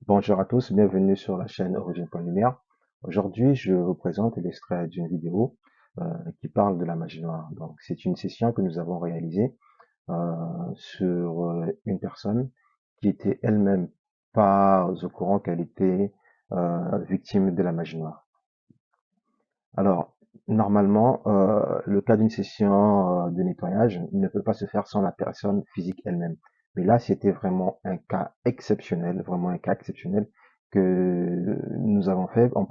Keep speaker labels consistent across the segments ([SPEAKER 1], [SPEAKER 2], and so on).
[SPEAKER 1] Bonjour à tous, bienvenue sur la chaîne Origine.lumière. Aujourd'hui, je vous présente l'extrait d'une vidéo qui parle de la magie noire. Donc, c'est une session que nous avons réalisée sur une personne qui était elle-même pas au courant qu'elle était victime de la magie noire. Alors, normalement, le cas d'une session de nettoyage ne peut pas se faire sans la personne physique elle-même. Mais là, c'était vraiment un cas exceptionnel, vraiment un cas exceptionnel que nous avons fait. On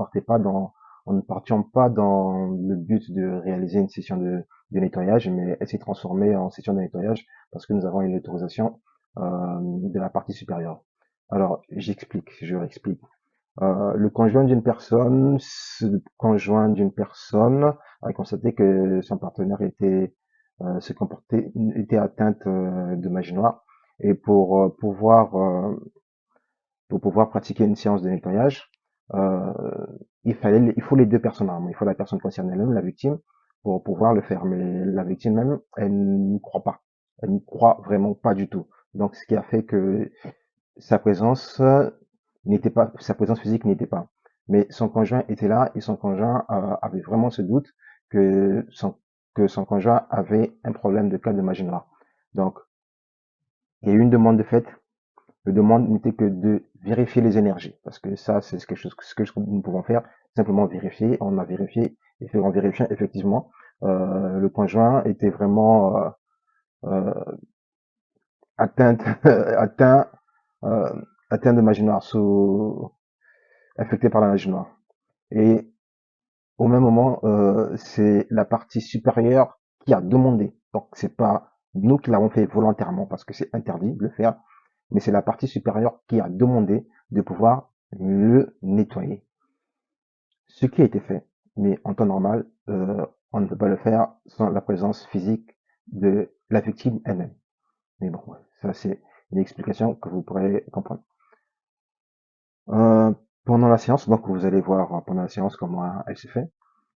[SPEAKER 1] ne partions pas dans le but de réaliser une session de nettoyage, mais elle s'est transformée en session de nettoyage parce que nous avons une autorisation de la partie supérieure. Alors, je réexplique. Le conjoint d'une personne, ce conjoint d'une personne a constaté que son partenaire se comportait, était atteinte de magie noire. Et pour pouvoir pratiquer une séance de nettoyage, euh, il faut les deux personnes, hein. Il faut la personne concernée elle-même, la victime, pour pouvoir le faire. Mais la victime même, elle n'y croit pas. Elle n'y croit vraiment pas du tout. Donc, ce qui a fait que sa présence sa présence physique n'était pas. Mais son conjoint était là et son conjoint avait vraiment ce doute que son conjoint avait un problème de cas de magie noire. Donc, il y a eu une demande de fait. La demande n'était que de vérifier les énergies, parce que ça, c'est quelque chose ce que nous pouvons faire, simplement vérifier. On a vérifié, et en vérifiant, effectivement, le conjoint était vraiment euh, atteint, atteint, euh, atteint de magie noire, infecté par la magie noire. Et au même moment, c'est la partie supérieure qui a demandé. Donc, c'est pas nous qui l'avons fait volontairement parce que c'est interdit de le faire, mais c'est la partie supérieure qui a demandé de pouvoir le nettoyer. Ce qui a été fait, mais en temps normal, on ne peut pas le faire sans la présence physique de la victime elle-même. Mais bon, ouais, ça c'est une explication que vous pourrez comprendre. Euh, Pendant la séance, donc vous allez voir pendant la séance comment elle se fait.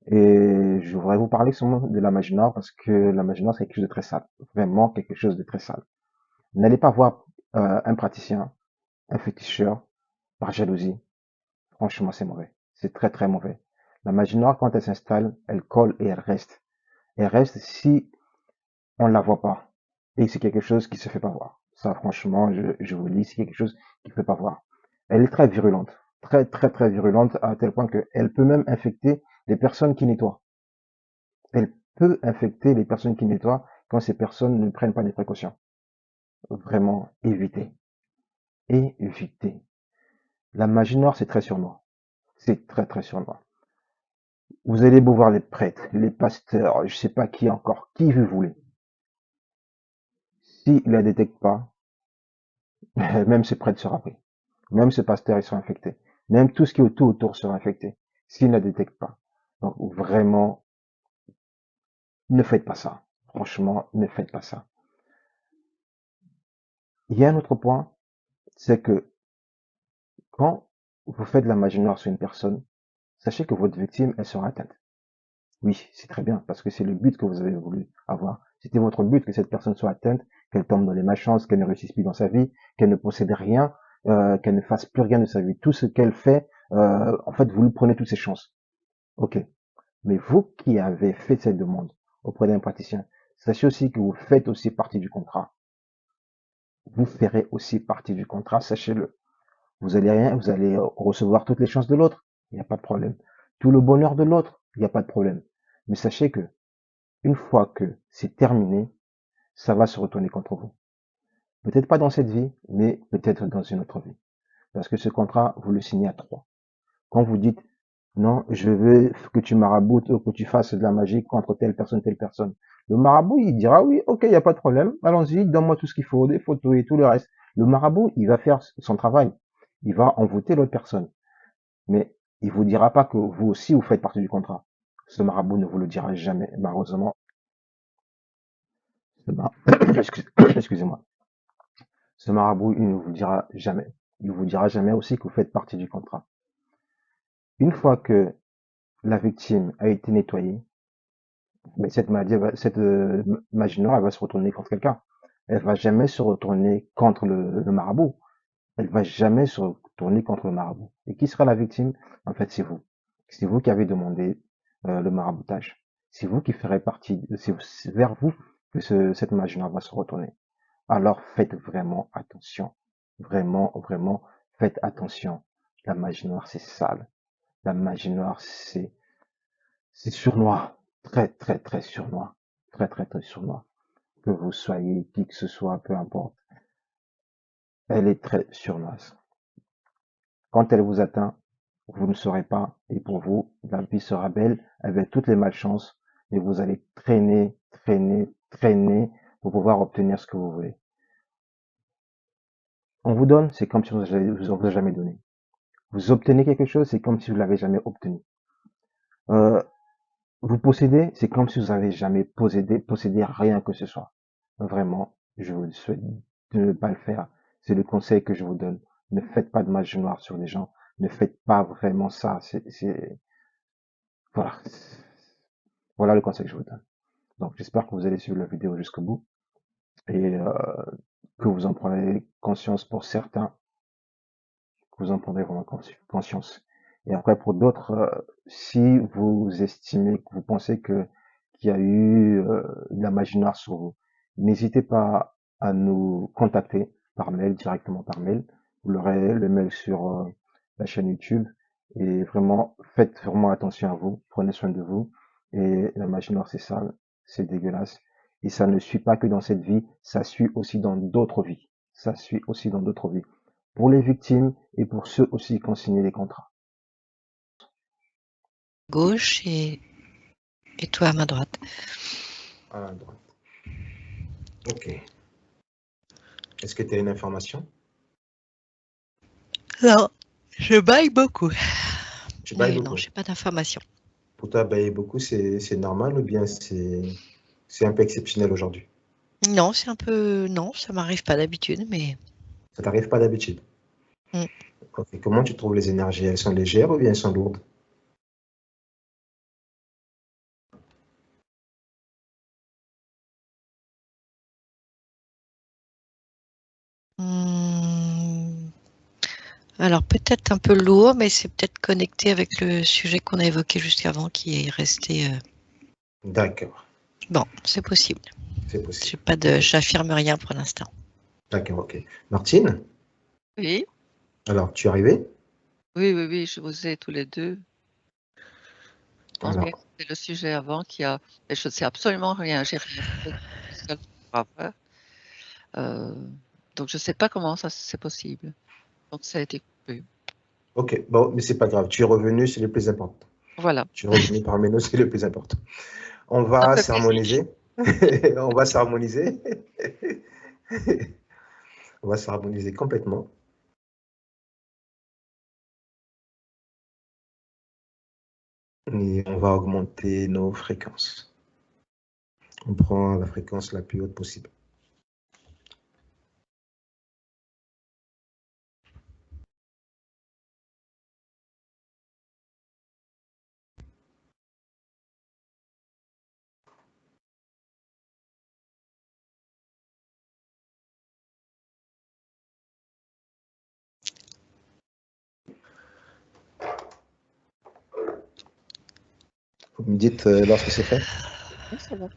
[SPEAKER 1] Et je voudrais vous parler seulement de la magie noire parce que la magie noire, c'est quelque chose de très sale. Vraiment quelque chose de très sale. N'allez pas voir un praticien, un féticheur, par jalousie. Franchement, c'est mauvais. C'est très, très mauvais. La magie noire, quand elle s'installe, elle colle et elle reste. Elle reste si on ne la voit pas. Et c'est quelque chose qui se fait pas voir. Ça, franchement, je vous le dis, c'est quelque chose qui ne se fait pas voir. Elle est très virulente. Très, très, très virulente à tel point qu'elle peut même infecter les personnes qui nettoient. Elle peut infecter les personnes qui nettoient quand ces personnes ne prennent pas des précautions. Vraiment, évitez. Évitez. La magie noire, c'est très sournois. C'est très, très sournois. Vous allez beau voir les prêtres, les pasteurs, je sais pas qui encore, qui vous voulez. S'ils ne la détectent pas, même ce prêtre sera pris. Même ce pasteur, ils sont infectés. Même tout ce qui est autour sera infecté. S'ils ne la détectent pas. Donc, vraiment, ne faites pas ça. Franchement, ne faites pas ça. Il y a un autre point, c'est que quand vous faites de la magie noire sur une personne, sachez que votre victime, elle sera atteinte. Oui, c'est très bien, parce que c'est le but que vous avez voulu avoir. C'était votre but que cette personne soit atteinte, qu'elle tombe dans les malchances, qu'elle ne réussisse plus dans sa vie, qu'elle ne possède rien, qu'elle ne fasse plus rien de sa vie. Tout ce qu'elle fait, en fait, vous lui prenez toutes ses chances. Ok. Mais vous qui avez fait cette demande auprès d'un praticien, sachez aussi que vous faites aussi partie du contrat. Vous ferez aussi partie du contrat, sachez-le. Vous allez rien, vous allez recevoir toutes les chances de l'autre, il n'y a pas de problème. Tout le bonheur de l'autre, il n'y a pas de problème. Mais sachez que une fois que c'est terminé, ça va se retourner contre vous. Peut-être pas dans cette vie, mais peut-être dans une autre vie. Parce que ce contrat, vous le signez à trois. Quand vous dites, non, je veux que tu maraboutes ou que tu fasses de la magie contre telle personne. Le marabout, il dira, oui, ok, il n'y a pas de problème. Allons-y, donne-moi tout ce qu'il faut, des photos et tout le reste. Le marabout, il va faire son travail. Il va envoûter l'autre personne. Mais il vous dira pas que vous aussi, vous faites partie du contrat. Ce marabout ne vous le dira jamais, malheureusement. Excusez-moi. Ce marabout, il ne vous dira jamais. Il vous dira jamais aussi que vous faites partie du contrat. Une fois que la victime a été nettoyée, mais cette magie noire, elle va se retourner contre quelqu'un. Elle va jamais se retourner contre le marabout. Elle va jamais se tourner contre le marabout. Et qui sera la victime? En fait, c'est vous. C'est vous qui avez demandé le maraboutage. C'est vous qui ferez partie, c'est vers vous que cette magie noire va se retourner. Alors faites vraiment attention. Vraiment, vraiment, faites attention. La magie noire, c'est sale. La magie noire, c'est sournois. Très, très, très sournois. Très, très, très sournois. Que vous soyez qui que ce soit, peu importe. Elle est très sournoise. Quand elle vous atteint, vous ne saurez pas, et pour vous, la vie sera belle avec toutes les malchances, et vous allez traîner, traîner, traîner pour pouvoir obtenir ce que vous voulez. On vous donne, c'est comme si vous vous a jamais donné. Vous obtenez quelque chose, c'est comme si vous l'avez jamais obtenu. Euh, vous possédez, c'est comme si vous avez jamais possédé rien que ce soit. Vraiment, je vous souhaite de ne pas le faire. C'est le conseil que je vous donne. Ne faites pas de magie noire sur les gens. Ne faites pas vraiment ça. Voilà. Voilà le conseil que je vous donne. Donc, j'espère que vous allez suivre la vidéo jusqu'au bout et que vous en prenez conscience pour certains, que vous en prendrez vraiment conscience. Et après, pour d'autres, si vous estimez, que vous pensez qu'il y a eu de la magie noire sur vous, n'hésitez pas à nous contacter par mail, directement par mail. Vous aurez le mail sur la chaîne YouTube. Et vraiment, faites vraiment attention à vous, prenez soin de vous. Et la magie noire, c'est sale, c'est dégueulasse. Et ça ne suit pas que dans cette vie, ça suit aussi dans d'autres vies. Ça suit aussi dans d'autres vies. Pour les victimes et pour ceux aussi qui ont signé les contrats.
[SPEAKER 2] Gauche et toi à ma droite.
[SPEAKER 3] À la droite. Ok. Est-ce que tu as une information?
[SPEAKER 2] Non, je baille beaucoup.
[SPEAKER 3] Tu bailles
[SPEAKER 2] Mais
[SPEAKER 3] beaucoup.
[SPEAKER 2] non, j'ai pas d'informations.
[SPEAKER 3] Pour toi, bailler beaucoup, c'est normal ou bien c'est un peu exceptionnel aujourd'hui?
[SPEAKER 2] Non, c'est un peu... Non, ça m'arrive pas d'habitude, mais...
[SPEAKER 3] Ça t'arrive pas d'habitude? Ok. Comment tu trouves les énergies? Elles sont légères ou bien elles sont lourdes?
[SPEAKER 2] Alors peut-être un peu lourd, mais c'est peut-être connecté avec le sujet qu'on a évoqué jusqu'avant qui est resté...
[SPEAKER 3] D'accord.
[SPEAKER 2] Bon, c'est possible.
[SPEAKER 3] C'est possible.
[SPEAKER 2] J'ai pas de... J'affirme rien pour l'instant.
[SPEAKER 3] D'accord, ok. Martine?
[SPEAKER 4] Oui,
[SPEAKER 3] Alors, tu es arrivée?
[SPEAKER 4] oui, je vous ai tous les deux.
[SPEAKER 3] Alors.
[SPEAKER 4] C'est le sujet avant qui a... Et je ne sais absolument rien. J'ai rien fait. Donc je ne sais pas comment ça c'est possible. Donc ça a été coupé.
[SPEAKER 3] Ok, bon, mais c'est pas grave. Tu es revenu, c'est le plus important.
[SPEAKER 4] Voilà.
[SPEAKER 3] Tu es revenu parmi nous, c'est le plus important. On va s'harmoniser. On va s'harmoniser. On va s'harmoniser complètement. Et on va augmenter nos fréquences. On prend la fréquence la plus haute possible. Vous me dites lorsque c'est fait?
[SPEAKER 4] Oui, c'est bon.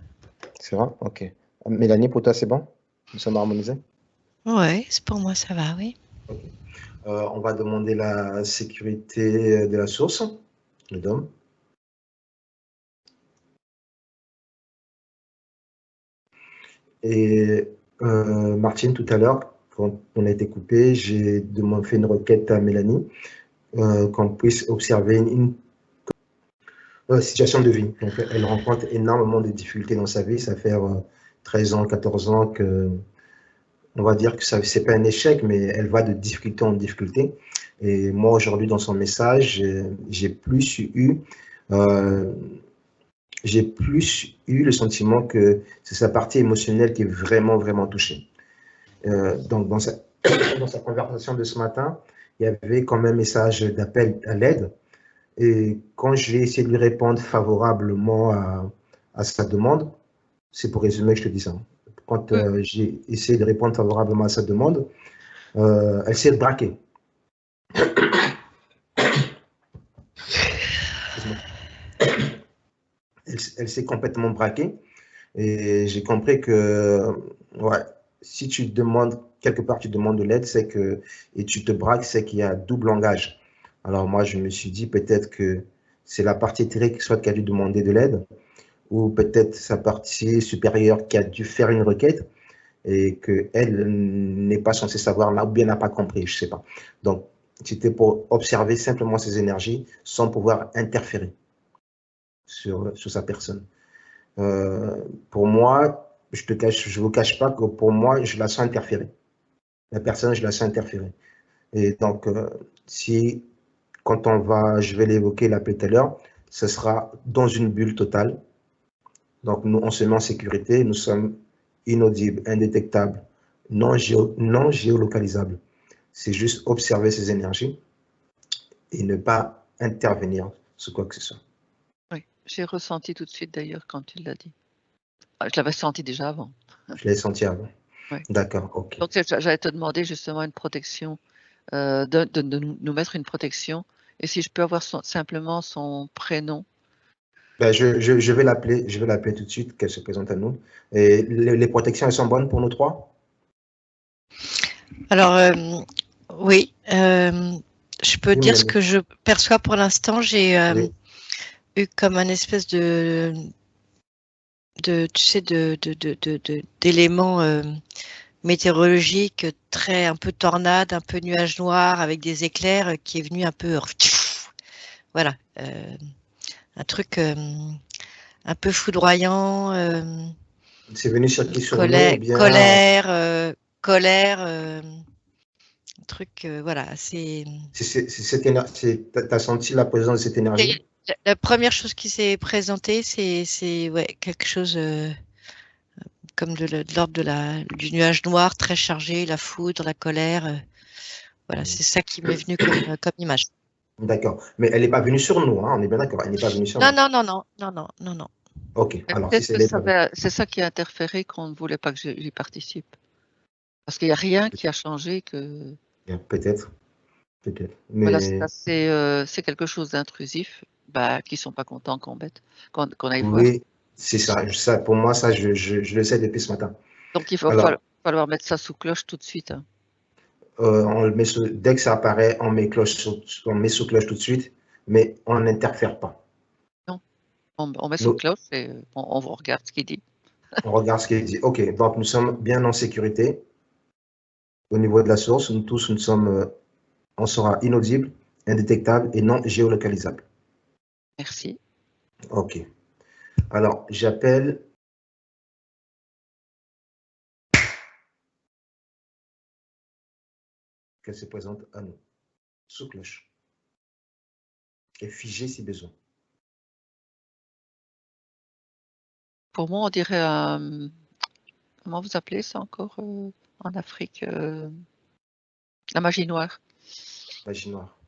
[SPEAKER 3] C'est vrai? Ok. Mélanie, pour toi, c'est bon? Nous sommes harmonisés?
[SPEAKER 2] Ouais, pour moi ça va, oui.
[SPEAKER 3] Ok. On va demander la sécurité de la source, le DOM. Et Martine, tout à l'heure, quand on a été coupé, j'ai fait une requête à Mélanie qu'on puisse observer une situation de vie. Donc, elle rencontre énormément de difficultés dans sa vie. Ça fait 13 ans, 14 ans que, on va dire que ce n'est pas un échec, mais elle va de difficulté en difficulté. Et moi, aujourd'hui, dans son message, j'ai plus eu le sentiment que c'est sa partie émotionnelle qui est vraiment, vraiment touchée. Donc, dans sa conversation de ce matin, il y avait comme un message d'appel à l'aide. Et quand j'ai essayé de lui répondre favorablement à sa demande, c'est pour résumer que je te dis ça. Quand j'ai essayé de répondre favorablement à sa demande, elle s'est braquée. elle s'est complètement braquée. Et j'ai compris que, ouais, si tu demandes, quelque part, tu demandes de l'aide, c'est que, et tu te braques, c'est qu'il y a double langage. Alors moi, je me suis dit peut-être que c'est la partie éthérique, soit qui a dû demander de l'aide, ou peut-être sa partie supérieure qui a dû faire une requête et qu'elle n'est pas censée savoir, ou bien n'a pas compris, je sais pas. Donc, c'était pour observer simplement ses énergies sans pouvoir interférer sur sa personne. Pour moi, je vous cache pas que pour moi, je la sens interférer. La personne, je la sens interférer. Et donc, si, quand je vais l'évoquer, l'appeler tout à l'heure, ce sera dans une bulle totale. Donc, nous, on se met en sécurité, nous sommes inaudibles, indétectables, non géolocalisables. C'est juste observer ces énergies et ne pas intervenir sur quoi que ce soit.
[SPEAKER 4] Oui, j'ai ressenti tout de suite d'ailleurs quand tu l'as dit. Je l'avais senti déjà avant.
[SPEAKER 3] Je l'ai senti avant.
[SPEAKER 4] Oui.
[SPEAKER 3] D'accord, ok.
[SPEAKER 4] Donc, j'allais te demander justement une protection, de nous mettre une protection. Et si je peux avoir simplement son prénom.
[SPEAKER 3] Ben, je vais l'appeler tout de suite, qu'elle se présente à nous. Et les protections, elles sont bonnes pour nous trois?
[SPEAKER 2] Alors, oui, je peux
[SPEAKER 3] Oui,
[SPEAKER 2] dire ce
[SPEAKER 3] Mélanie.
[SPEAKER 2] que je perçois pour l'instant. J'ai
[SPEAKER 3] Oui.
[SPEAKER 2] eu comme un espèce tu sais, d'éléments météorologiques très un peu tornade, un peu nuage noir avec des éclairs qui est venu un peu, voilà, un truc un peu foudroyant.
[SPEAKER 3] C'est venu sur qui? Sur nous
[SPEAKER 2] Colère,
[SPEAKER 3] ou bien
[SPEAKER 2] colère, colère, un truc, voilà, c'est.
[SPEAKER 3] c'est cette énergie, t'as senti la présence de cette énergie?
[SPEAKER 2] La première chose qui s'est présentée, c'est ouais, quelque chose comme de l'ordre du nuage noir très chargé, la foudre, la colère. Voilà, c'est ça qui m'est venu comme image.
[SPEAKER 3] D'accord. Mais elle n'est pas venue sur nous, hein, on est bien d'accord, elle n'est pas venue sur
[SPEAKER 2] Non,
[SPEAKER 3] nous.
[SPEAKER 2] non, non, non, non, non, non, non.
[SPEAKER 3] Ok,
[SPEAKER 4] Mais
[SPEAKER 3] alors si
[SPEAKER 4] peut-être
[SPEAKER 3] c'est
[SPEAKER 4] que c'est ça qui a interféré qu'on ne voulait pas que j'y participe. Parce qu'il n'y a rien qui a changé que.
[SPEAKER 3] peut-être, peut-être.
[SPEAKER 4] Voilà,
[SPEAKER 3] Mais
[SPEAKER 4] c'est quelque chose d'intrusif, qui ne sont pas contents qu'on aille voir.
[SPEAKER 3] oui, c'est ça. Pour moi, ça, je le sais depuis ce matin.
[SPEAKER 4] Donc il va
[SPEAKER 3] Alors,
[SPEAKER 4] falloir mettre ça sous cloche tout de suite. Hein.
[SPEAKER 3] on le met dès que ça apparaît, on met sous cloche tout de suite, mais on n'interfère pas.
[SPEAKER 4] Non, on met sous
[SPEAKER 3] Nous,
[SPEAKER 4] cloche et on regarde ce qu'il dit.
[SPEAKER 3] on regarde ce qu'il dit. Ok, donc nous sommes bien en sécurité au niveau de la source. Nous tous, on sera inaudibles, indétectables et non géolocalisables.
[SPEAKER 4] Merci.
[SPEAKER 3] Ok. Alors, j'appelle. Qu'elle se présente à nous, sous cloche, et figée si besoin.
[SPEAKER 4] Pour moi, on dirait comment vous appelez ça encore en Afrique la magie noire.
[SPEAKER 3] Magie noire.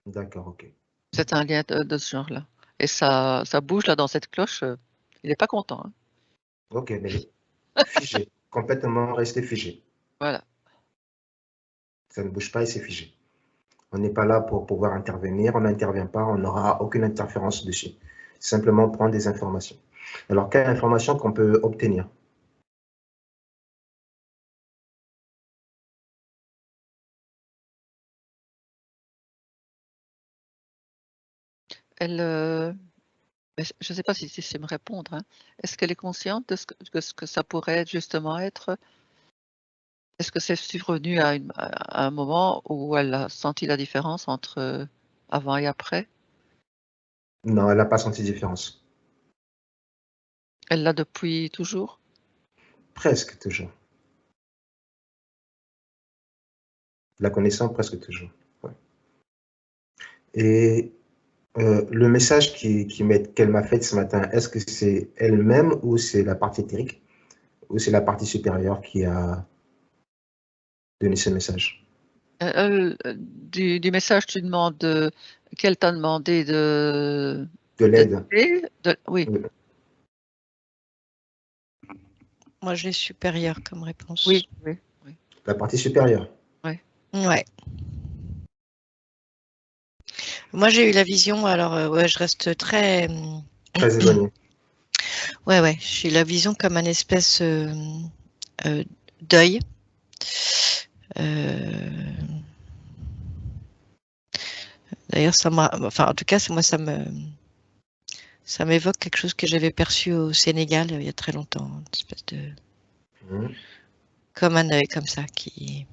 [SPEAKER 3] D'accord, ok.
[SPEAKER 4] C'est un lien de ce genre-là. Et ça bouge là dans cette cloche. Il n'est pas content. Hein.
[SPEAKER 3] Ok, mais figé, complètement resté figé.
[SPEAKER 4] Voilà.
[SPEAKER 3] Ça ne bouge pas et c'est figé. On n'est pas là pour pouvoir intervenir, on n'intervient pas, on n'aura aucune interférence dessus. Simplement prendre des informations. Alors, quelle information qu'on peut obtenir?
[SPEAKER 4] Elle, je ne sais pas si tu sais me répondre. Hein. Est-ce qu'elle est consciente de ce que ça pourrait justement être? Est-ce que c'est survenu à un moment où elle a senti la différence entre avant et après?
[SPEAKER 3] Non, elle n'a pas senti de différence.
[SPEAKER 4] Elle l'a depuis toujours?
[SPEAKER 3] Presque toujours. La connaissance, presque toujours. Ouais. Et le message qu'elle m'a fait ce matin, est-ce que c'est elle-même ou c'est la partie éthérique ou c'est la partie supérieure qui a donné ce message?
[SPEAKER 4] Du message, tu demandes qu'elle t'a demandé
[SPEAKER 3] De
[SPEAKER 4] de
[SPEAKER 3] l'aide.
[SPEAKER 4] t'aider? Oui,
[SPEAKER 2] Moi, j'ai supérieur comme réponse.
[SPEAKER 4] oui, oui, oui.
[SPEAKER 3] La partie supérieure.
[SPEAKER 2] Ouais. Moi, j'ai eu la vision, alors ouais, je reste très
[SPEAKER 3] Très éloignée.
[SPEAKER 2] Ouais, j'ai la vision comme un espèce d'œil. D'ailleurs, en tout cas, moi, ça m'évoque quelque chose que j'avais perçu au Sénégal il y a très longtemps, une espèce de, comme un œil comme ça qui.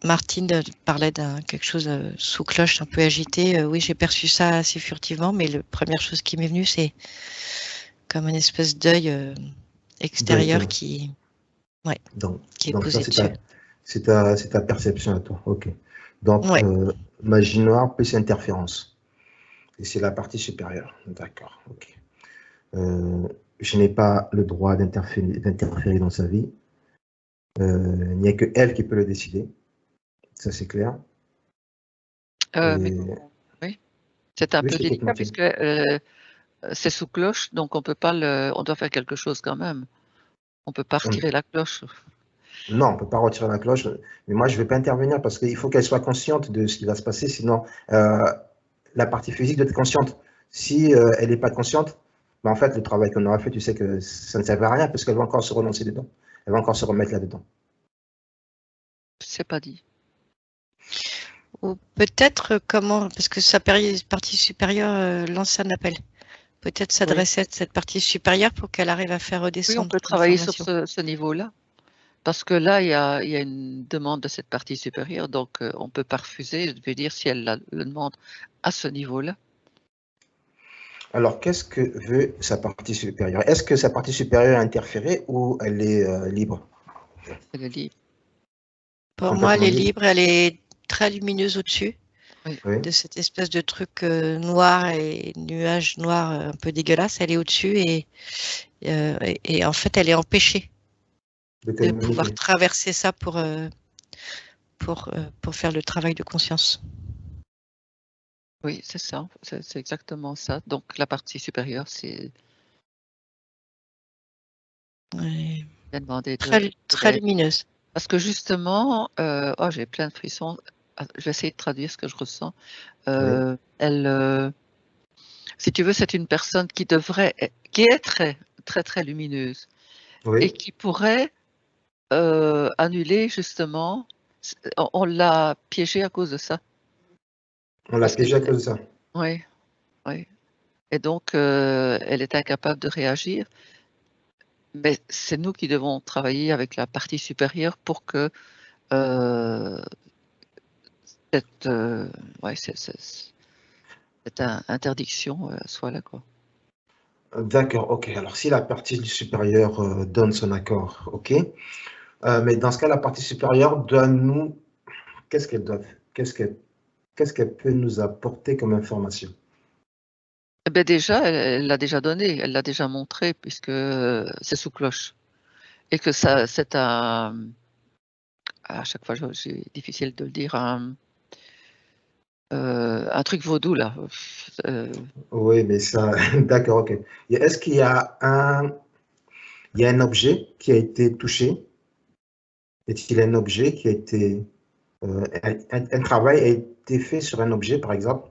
[SPEAKER 2] Martine parlait quelque chose sous cloche, un peu agité. Oui, j'ai perçu ça assez furtivement, mais la première chose qui m'est venue, c'est comme une espèce d'œil extérieur qui est
[SPEAKER 3] Donc ça,
[SPEAKER 2] posé dessus.
[SPEAKER 3] c'est ta perception à toi. OK. Donc,
[SPEAKER 2] Ouais.
[SPEAKER 3] magie noire plus interférence. Et c'est la partie supérieure. D'accord. OK. Je n'ai pas le droit d'interférer dans sa vie. Il n'y a que elle qui peut le décider. Ça, c'est clair.
[SPEAKER 4] Mais oui, c'est un
[SPEAKER 3] Oui,
[SPEAKER 4] peu
[SPEAKER 3] je t'écoute,
[SPEAKER 4] délicat
[SPEAKER 3] Martine.
[SPEAKER 4] puisque c'est sous cloche, donc on peut pas on doit faire quelque chose quand même. On peut pas retirer la cloche.
[SPEAKER 3] Non, on ne peut pas retirer la cloche. Mais moi, je ne vais pas intervenir parce qu'il faut qu'elle soit consciente de ce qui va se passer. Sinon, la partie physique doit être consciente. Si elle n'est pas consciente, en fait, le travail qu'on aura fait, tu sais que ça ne servait à rien parce qu'elle va encore se relancer dedans. Elle va encore se remettre là-dedans.
[SPEAKER 4] C'est pas dit.
[SPEAKER 2] Ou peut-être parce que sa partie supérieure lance un appel. Peut-être s'adresser à cette partie supérieure pour qu'elle arrive à faire
[SPEAKER 4] Oui, on
[SPEAKER 2] redescendre
[SPEAKER 4] peut travailler sur
[SPEAKER 2] l'information.
[SPEAKER 4] ce niveau-là. Parce que là, il y a une demande de cette partie supérieure, donc on ne peut pas refuser. Je veux dire, si elle le demande à ce niveau-là.
[SPEAKER 3] Alors, qu'est-ce que veut sa partie supérieure? Est-ce que sa partie supérieure est interférée ou elle est libre?
[SPEAKER 4] Elle est libre.
[SPEAKER 2] Pour moi, elle
[SPEAKER 3] Complètement
[SPEAKER 2] est
[SPEAKER 3] libre?
[SPEAKER 2] libre, elle est très lumineuse au-dessus
[SPEAKER 4] Oui.
[SPEAKER 2] de cette espèce de truc noir et nuage noir un peu dégueulasse. Elle est au-dessus et en fait, elle est empêchée
[SPEAKER 3] De
[SPEAKER 2] de pouvoir
[SPEAKER 3] communiquer.
[SPEAKER 2] traverser ça pour faire le travail de conscience.
[SPEAKER 4] Oui, c'est ça. C'est exactement ça. Donc, la partie supérieure, c'est
[SPEAKER 2] Ouais.
[SPEAKER 4] bien demandé
[SPEAKER 2] Très lumineuse.
[SPEAKER 4] Parce que justement, j'ai plein de frissons. Je vais essayer de traduire ce que je ressens.
[SPEAKER 3] Oui.
[SPEAKER 4] Si tu veux, c'est une personne qui est très, très, très lumineuse et
[SPEAKER 3] Oui.
[SPEAKER 4] qui pourrait annuler justement. On l'a piégée à cause de ça.
[SPEAKER 3] On l'a
[SPEAKER 4] Parce que,
[SPEAKER 3] piégé à cause de ça.
[SPEAKER 4] oui, oui. Et donc, elle est incapable de réagir. Mais c'est nous qui devons travailler avec la partie supérieure pour que cette, cette interdiction soit là, quoi.
[SPEAKER 3] D'accord, ok. Alors, si la partie supérieure donne son accord, ok. Mais dans ce cas, la partie supérieure doit nous. Qu'est-ce qu'elle doit qu'est-ce qu'elle qu'est-ce qu'elle peut nous apporter comme information?
[SPEAKER 4] Eh ben déjà, elle l'a déjà donné, elle l'a déjà montré puisque c'est sous cloche et que ça c'est à chaque fois c'est difficile de le dire, un truc vaudou là,
[SPEAKER 3] Oui, mais ça. D'accord, ok. Et est-ce qu'il y a un objet qui a été touché? Est-il un objet qui a été. Un travail a été fait sur un objet, par exemple?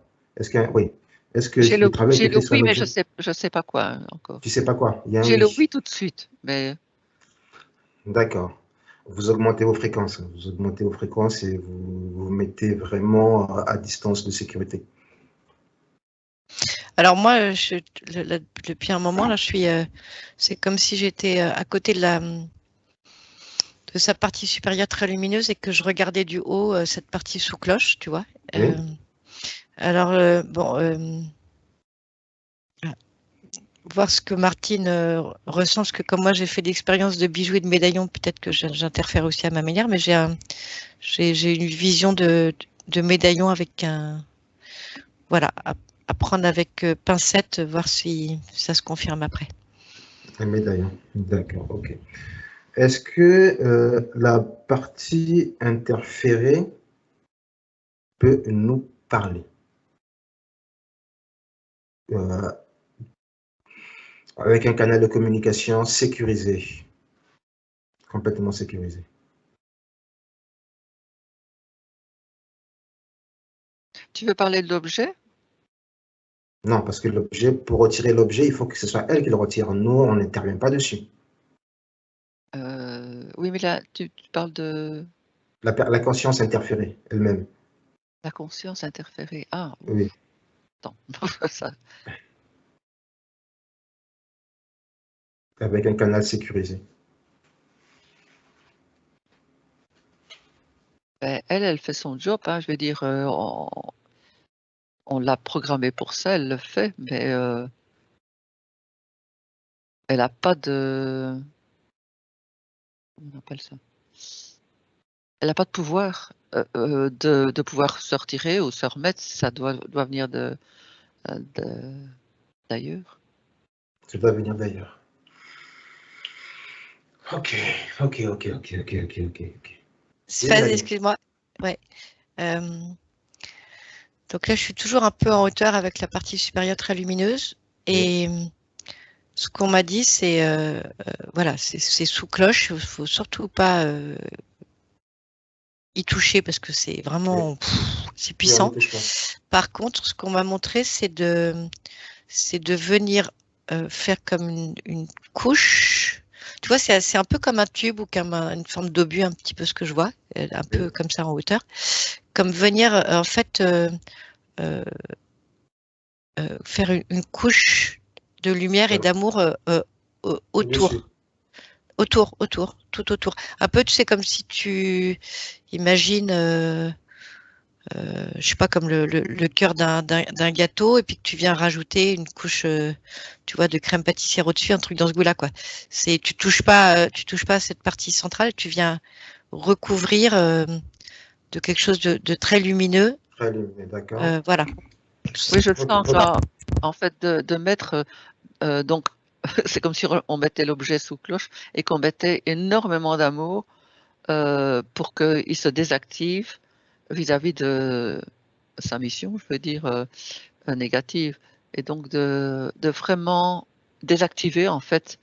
[SPEAKER 3] Oui. Est-ce que le travail a
[SPEAKER 4] j'ai
[SPEAKER 3] été
[SPEAKER 4] le
[SPEAKER 3] fait sur
[SPEAKER 4] oui,
[SPEAKER 3] un
[SPEAKER 4] mais
[SPEAKER 3] objet?
[SPEAKER 4] je sais pas quoi encore.
[SPEAKER 3] Tu sais pas quoi? Il y a un
[SPEAKER 4] J'ai le
[SPEAKER 3] oui.
[SPEAKER 4] oui tout de suite, mais
[SPEAKER 3] D'accord. Vous augmentez vos fréquences. Vous augmentez vos fréquences et vous mettez vraiment à distance de sécurité.
[SPEAKER 2] Alors moi, depuis un moment, là, c'est comme si j'étais à côté de sa partie supérieure très lumineuse et que je regardais du haut cette partie sous cloche, tu vois.
[SPEAKER 3] Oui.
[SPEAKER 2] Alors, voir ce que Martine ressent, parce que comme moi j'ai fait l'expérience de bijoux et de médaillons, peut-être que j'interfère aussi à ma manière, mais j'ai une vision de médaillon avec voilà, à prendre avec pincette, voir si ça se confirme après.
[SPEAKER 3] Un médaillon. D'accord, ok. Est-ce que la partie interférée peut nous parler euh, avec un canal de communication sécurisé, complètement sécurisé?
[SPEAKER 4] tu veux parler de l'objet?
[SPEAKER 3] Non, parce que l'objet, pour retirer l'objet, il faut que ce soit elle qui le retire. Nous, on n'intervient pas dessus.
[SPEAKER 4] Oui, mais là, tu parles de
[SPEAKER 3] La conscience interférée elle-même.
[SPEAKER 4] la conscience interférée. Ah,
[SPEAKER 3] Oui.
[SPEAKER 4] attends. Ça,
[SPEAKER 3] Avec un canal sécurisé.
[SPEAKER 4] ben, elle fait son job, hein, je veux dire, on l'a programmée pour ça, elle le fait, mais elle n'a pas de... Comment on appelle ça? Elle n'a pas de pouvoir de pouvoir se retirer ou se remettre, ça doit venir d'ailleurs.
[SPEAKER 3] Ça doit venir d'ailleurs. Ok, ok, ok, ok, ok, ok, ok, ok.
[SPEAKER 2] Sphèse, excuse-moi. Ouais. Donc là, je suis toujours un peu en hauteur avec la partie supérieure très lumineuse. Et ce qu'on m'a dit, c'est voilà, c'est sous cloche. Il faut surtout pas y toucher parce que c'est vraiment c'est
[SPEAKER 3] Oui, on ne
[SPEAKER 2] puissant.
[SPEAKER 3] touche pas.
[SPEAKER 2] Par contre, ce qu'on m'a montré, c'est de venir faire comme une couche. Tu vois, c'est un peu comme un tube ou comme une forme d'obus, un petit peu ce que je vois, un peu comme ça en hauteur. Comme venir en fait faire une couche de lumière et d'amour
[SPEAKER 3] Dessus.
[SPEAKER 2] autour, tout autour. Un peu, tu sais, comme si tu imagines, je sais pas, comme le cœur d'un gâteau, et puis que tu viens rajouter une couche, tu vois, de crème pâtissière au-dessus, un truc dans ce goût-là, quoi. Tu touches pas à cette partie centrale, tu viens recouvrir de quelque chose de très lumineux.
[SPEAKER 3] Très lumineux, d'accord.
[SPEAKER 2] Voilà.
[SPEAKER 4] Oui, je
[SPEAKER 3] Ok,
[SPEAKER 4] sens
[SPEAKER 3] ok.
[SPEAKER 4] ça, en fait, de mettre, donc, c'est comme si on mettait l'objet sous cloche et qu'on mettait énormément d'amour pour qu'il se désactive vis-à-vis de sa mission, je veux dire, négative. Et donc de vraiment désactiver, en fait,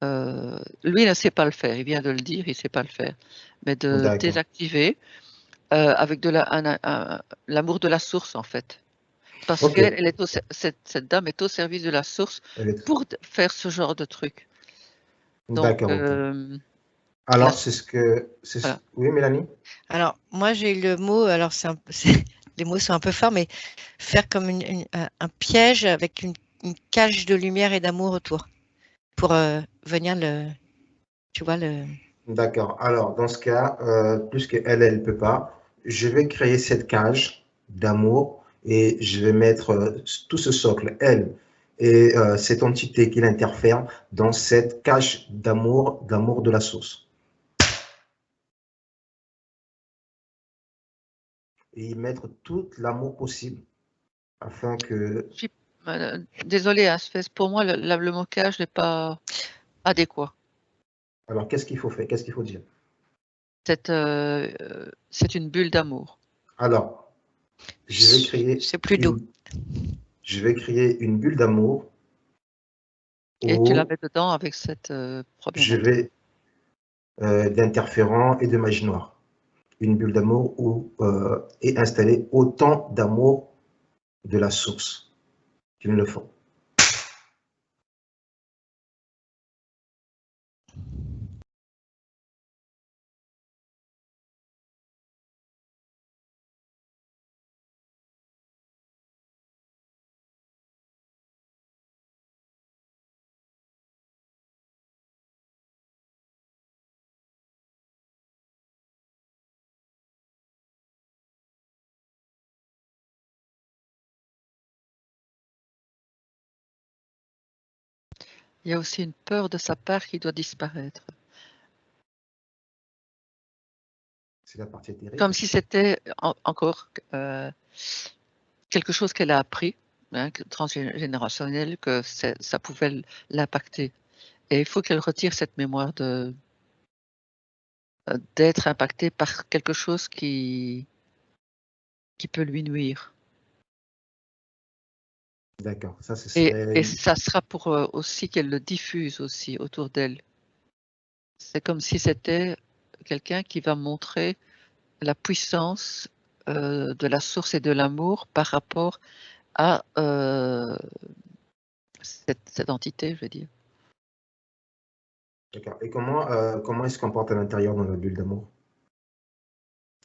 [SPEAKER 4] lui ne sait pas le faire, il vient de le dire, il ne sait pas le faire, mais de
[SPEAKER 3] D'accord.
[SPEAKER 4] désactiver avec l'amour de la source, en fait. Parce
[SPEAKER 3] Ok.
[SPEAKER 4] qu'elle est cette dame est au service de la source
[SPEAKER 3] Elle est-
[SPEAKER 4] pour faire ce genre de truc. Donc,
[SPEAKER 3] D'accord, ok.
[SPEAKER 4] la
[SPEAKER 3] Alors,
[SPEAKER 4] source, voilà.
[SPEAKER 3] Oui, Mélanie?
[SPEAKER 2] Alors, moi, j'ai eu le mot, alors les mots sont un peu forts, mais faire comme un piège avec une cage de lumière et d'amour autour pour venir tu vois,
[SPEAKER 3] D'accord. Alors, dans ce cas, puisque elle ne peut pas, je vais créer cette cage d'amour et je vais mettre tout ce socle, elle, et cette entité qui l'interfère dans cette cage d'amour de la source. Et y mettre tout l'amour possible afin que...
[SPEAKER 4] Je suis désolée, hein, pour moi, le mocage n'est pas adéquat.
[SPEAKER 3] Alors, qu'est-ce qu'il faut faire? Qu'est-ce qu'il faut dire?
[SPEAKER 4] C'est une bulle d'amour.
[SPEAKER 3] Alors, je vais créer
[SPEAKER 2] c'est plus doux.
[SPEAKER 3] une bulle d'amour
[SPEAKER 4] Et tu la
[SPEAKER 3] où
[SPEAKER 4] mets dedans avec cette
[SPEAKER 3] je
[SPEAKER 4] problématique.
[SPEAKER 3] vais d'interférents et de magie noire. Une bulle d'amour où est installé autant d'amour de la source qu'il ne faut.
[SPEAKER 4] Il y a aussi une peur de sa part qui doit disparaître.
[SPEAKER 3] C'est la partie
[SPEAKER 4] Comme
[SPEAKER 3] éthérique.
[SPEAKER 4] si c'était encore quelque chose qu'elle a appris, hein, transgénérationnel, que ça pouvait l'impacter. Et il faut qu'elle retire cette mémoire d'être impactée par quelque chose qui peut lui nuire.
[SPEAKER 3] D'accord, ça ce
[SPEAKER 4] Et
[SPEAKER 3] serait...
[SPEAKER 4] ça sera pour aussi qu'elle le diffuse aussi autour d'elle. C'est comme si c'était quelqu'un qui va montrer la puissance de la source et de l'amour par rapport à cette entité, je veux dire.
[SPEAKER 3] D'accord. Et comment il se comporte à l'intérieur dans la bulle d'amour?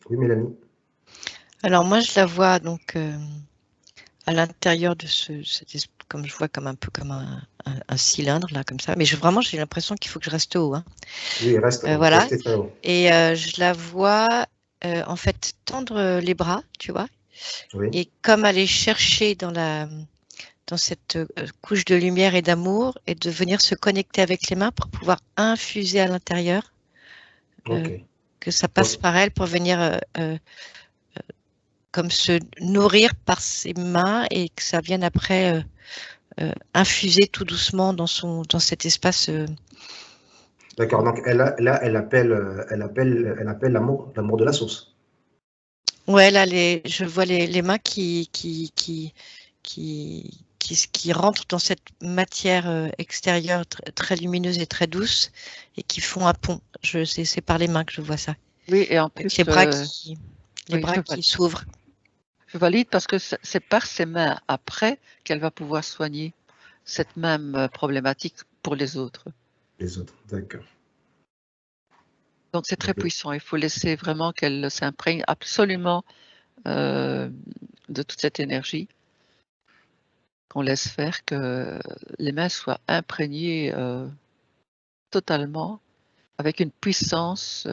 [SPEAKER 3] Oui, Mélanie?
[SPEAKER 2] Alors moi, je la vois donc à l'intérieur de comme je vois comme un peu comme un cylindre là, comme ça. Mais vraiment, j'ai l'impression qu'il faut que je reste haut, hein.
[SPEAKER 3] Oui, restez
[SPEAKER 2] Voilà.
[SPEAKER 3] très haut.
[SPEAKER 2] Et je la vois en fait tendre les bras, tu vois,
[SPEAKER 3] Oui,
[SPEAKER 2] et comme aller chercher dans cette couche de lumière et d'amour et de venir se connecter avec les mains pour pouvoir infuser à l'intérieur,
[SPEAKER 3] ok.
[SPEAKER 2] que ça passe
[SPEAKER 3] Ok.
[SPEAKER 2] par elle pour venir comme se nourrir par ses mains et que ça vienne après infuser tout doucement dans cet espace.
[SPEAKER 3] D'accord. Donc là, elle appelle l'amour de la source.
[SPEAKER 2] Ouais, là, je vois les mains qui rentrent dans cette matière extérieure très lumineuse et très douce et qui font un pont. C'est par les mains que je vois ça.
[SPEAKER 4] Oui, et en
[SPEAKER 2] Avec
[SPEAKER 4] plus,
[SPEAKER 2] les bras
[SPEAKER 4] oui,
[SPEAKER 2] qui s'ouvrent.
[SPEAKER 4] je valide parce que c'est par ses mains après qu'elle va pouvoir soigner cette même problématique pour les autres.
[SPEAKER 3] Les autres, d'accord.
[SPEAKER 4] Donc c'est très
[SPEAKER 3] Ok.
[SPEAKER 4] puissant. Il faut laisser vraiment qu'elle s'imprègne absolument de toute cette énergie, qu'on laisse faire, que les mains soient imprégnées totalement avec une puissance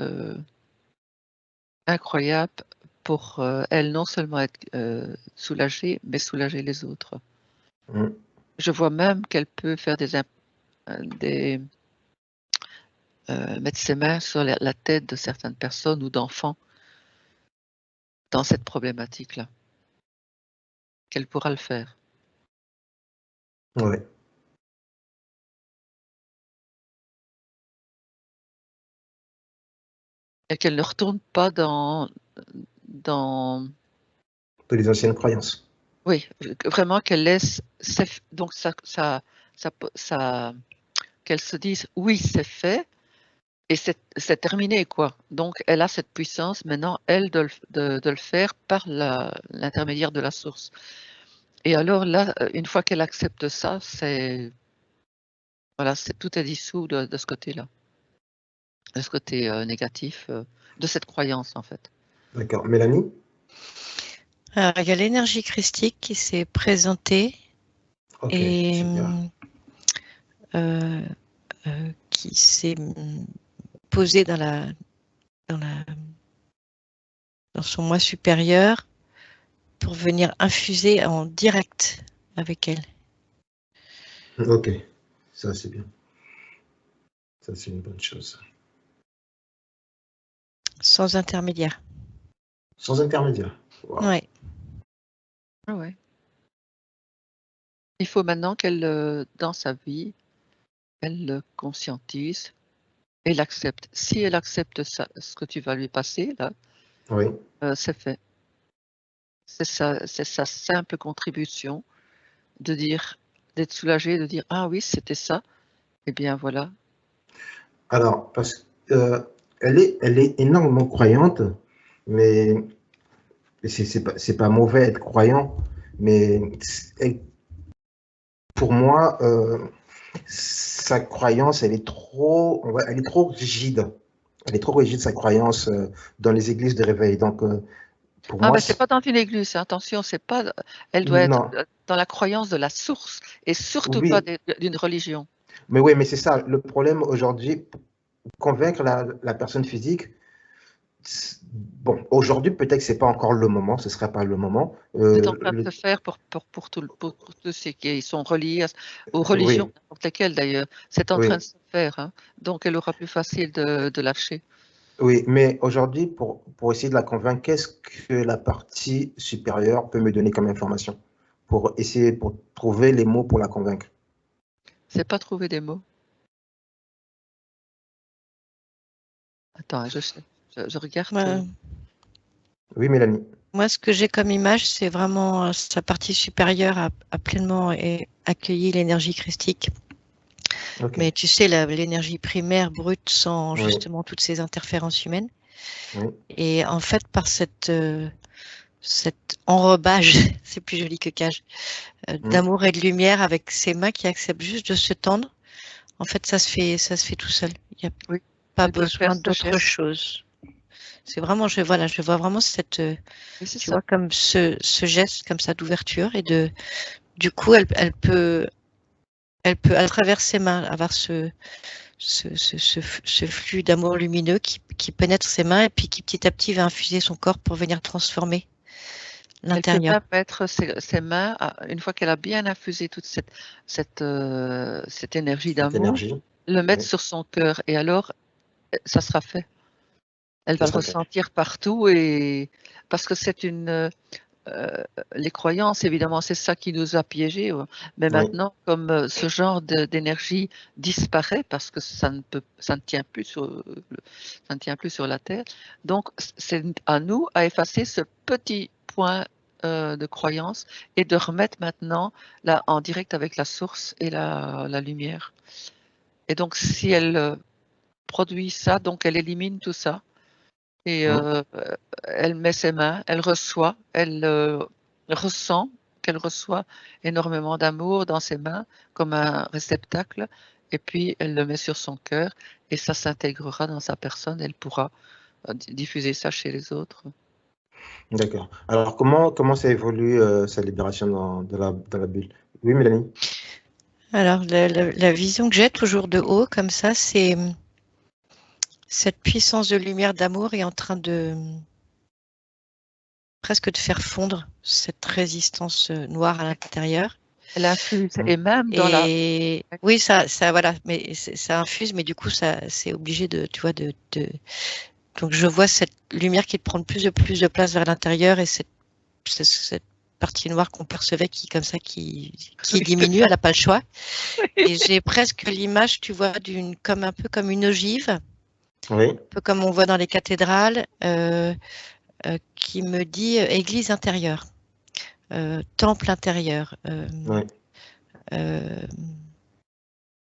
[SPEAKER 4] incroyable pour elle non seulement être soulagée, mais soulager les autres.
[SPEAKER 3] Mm.
[SPEAKER 4] Je vois même qu'elle peut faire mettre ses mains sur la tête de certaines personnes ou d'enfants dans cette problématique-là. Qu'elle pourra le faire.
[SPEAKER 3] Ouais.
[SPEAKER 4] Et qu'elle ne retourne pas dans
[SPEAKER 3] De les anciennes croyances.
[SPEAKER 4] oui, vraiment qu'elle laisse donc qu'elle se dise oui, c'est fait et c'est terminé, quoi. Donc elle a cette puissance maintenant, elle, de le faire par l'intermédiaire de la source. Et alors là, une fois qu'elle accepte ça, voilà, tout est dissous de ce côté-là, de ce côté négatif, de cette croyance en fait.
[SPEAKER 3] D'accord. Mélanie?
[SPEAKER 2] Alors, il y a l'énergie christique qui s'est présentée
[SPEAKER 3] Ok,
[SPEAKER 2] et
[SPEAKER 3] super.
[SPEAKER 2] qui s'est posée dans son moi supérieur pour venir infuser en direct avec elle.
[SPEAKER 3] Ok, ça c'est bien. Ça c'est une bonne chose.
[SPEAKER 2] Sans intermédiaire.
[SPEAKER 3] Sans intermédiaire. Wow.
[SPEAKER 2] Ouais.
[SPEAKER 4] Ah ouais. Il faut maintenant qu'elle, dans sa vie, elle le conscientise et l'accepte. Si elle accepte ça, ce que tu vas lui passer là,
[SPEAKER 3] Oui.
[SPEAKER 4] c'est fait. C'est sa simple contribution de dire, d'être soulagée, de dire ah oui, c'était ça. Eh bien voilà.
[SPEAKER 3] Alors, parce elle est énormément croyante, mais c'est pas mauvais être croyant, mais pour moi, sa croyance, elle est trop rigide. Elle est trop rigide, sa croyance, dans les églises de réveil. Donc, pour
[SPEAKER 4] Ah
[SPEAKER 3] moi,
[SPEAKER 4] ben c'est pas dans une église, attention, c'est pas. Elle doit être
[SPEAKER 3] non,
[SPEAKER 4] dans la croyance de la source et surtout pas
[SPEAKER 3] oui,
[SPEAKER 4] d'une religion.
[SPEAKER 3] mais oui, mais c'est ça. Le problème aujourd'hui, pour convaincre la personne physique, bon, aujourd'hui, peut-être que c'est pas encore le moment, ce serait pas le moment.
[SPEAKER 4] C'est en train de se faire pour tous ceux qui sont reliés aux religions,
[SPEAKER 3] Oui,
[SPEAKER 4] n'importe lesquelles d'ailleurs. C'est en train
[SPEAKER 3] oui,
[SPEAKER 4] de se faire, hein. Donc elle aura plus facile de lâcher.
[SPEAKER 3] oui, mais aujourd'hui, pour essayer de la convaincre, qu'est-ce que la partie supérieure peut me donner comme information pour essayer, pour trouver les mots pour la convaincre?
[SPEAKER 4] C'est pas trouver des mots. Attends, je sais. Je regarde.
[SPEAKER 3] Oui, Mélanie.
[SPEAKER 2] Moi, ce que j'ai comme image, c'est vraiment sa partie supérieure a pleinement accueilli l'énergie christique.
[SPEAKER 3] Ok.
[SPEAKER 2] Mais tu sais, l'énergie primaire brute sans
[SPEAKER 3] Oui,
[SPEAKER 2] justement toutes ces interférences humaines.
[SPEAKER 3] oui,
[SPEAKER 2] Et en fait, par cet enrobage, c'est plus joli que cage, d'amour et de lumière avec ses mains qui acceptent juste de se tendre. En fait, ça se fait tout seul. Il n'y a
[SPEAKER 4] Oui,
[SPEAKER 2] pas
[SPEAKER 4] elle peut faire
[SPEAKER 2] besoin
[SPEAKER 4] ce
[SPEAKER 2] d'autre
[SPEAKER 4] geste.
[SPEAKER 2] chose. C'est vraiment, je vois vraiment cette,
[SPEAKER 4] Oui, c'est
[SPEAKER 2] tu
[SPEAKER 4] ça.
[SPEAKER 2] vois, comme ce geste comme ça d'ouverture et du coup, elle peut à travers ses mains avoir ce flux d'amour lumineux qui pénètre ses mains et puis qui petit à petit va infuser son corps pour venir transformer
[SPEAKER 4] Elle peut
[SPEAKER 2] l'intérieur.
[SPEAKER 4] même mettre ses mains, une fois qu'elle a bien infusé toute cette énergie
[SPEAKER 3] Cette
[SPEAKER 4] d'amour,
[SPEAKER 3] énergie,
[SPEAKER 4] le mettre
[SPEAKER 3] oui,
[SPEAKER 4] sur son cœur et alors, ça sera fait. Elle
[SPEAKER 3] ça
[SPEAKER 4] va le
[SPEAKER 3] sera fait.
[SPEAKER 4] ressentir partout et parce que c'est les croyances, évidemment, c'est ça qui nous a piégés. Mais
[SPEAKER 3] Oui,
[SPEAKER 4] maintenant, comme ce genre d'énergie disparaît parce que ça ne tient plus sur la Terre, donc c'est à nous à effacer ce petit point de croyance et de remettre maintenant là en direct avec la source et la lumière. Et donc, si elle produit ça, donc elle élimine tout ça et elle met ses mains, elle reçoit, elle ressent qu'elle reçoit énormément d'amour dans ses mains comme un réceptacle et puis elle le met sur son cœur et ça s'intégrera dans sa personne, elle pourra diffuser ça chez les autres.
[SPEAKER 3] d'accord. Alors, comment ça évolue sa libération dans la bulle? Oui, Mélanie?
[SPEAKER 2] Alors, la vision que j'ai toujours de haut, comme ça, c'est cette puissance de lumière d'amour est en train de presque de faire fondre cette résistance noire à l'intérieur.
[SPEAKER 4] Elle infuse et même dans la...
[SPEAKER 2] Et oui, ça, voilà, mais ça infuse, mais du coup, ça, c'est obligé de, tu vois, donc je vois cette lumière qui prend de plus de place vers l'intérieur et cette partie noire qu'on percevait qui, comme ça, qui diminue, elle n'a pas le choix. Et j'ai presque l'image, tu vois, un peu comme une ogive,
[SPEAKER 3] Oui,
[SPEAKER 2] un peu comme on voit dans les cathédrales, qui me dit église intérieure, temple intérieur.
[SPEAKER 3] oui.